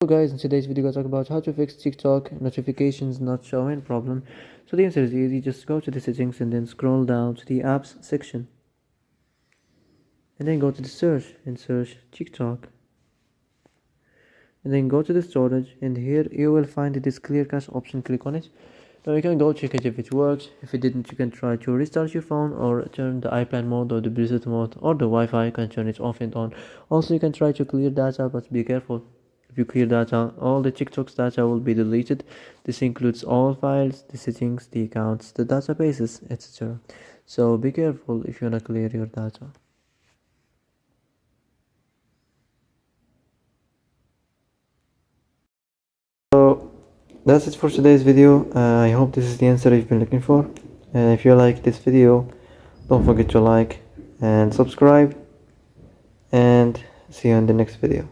Hello guys, in today's video I'll talk about how to fix TikTok notifications not showing problem. So the answer is easy. Just go to the settings and then scroll down to the apps section and then go to the search and search TikTok and then go to the storage, and here you will find this clear cache option. Click on it. Now you can go check it if it works. If it didn't, you can try to restart your phone or turn the iPlan mode or the Bluetooth mode or the Wi-Fi. You can turn it off and on. Also you can try to clear data, but be careful. If you clear data, all the TikTok's data will be deleted. This includes all files, the settings, the accounts, the databases, etc. So be careful if you wanna clear your data. So that's it for today's video. I hope this is the answer you've been looking for. And if you like this video, don't forget to like and subscribe, and see you in the next video.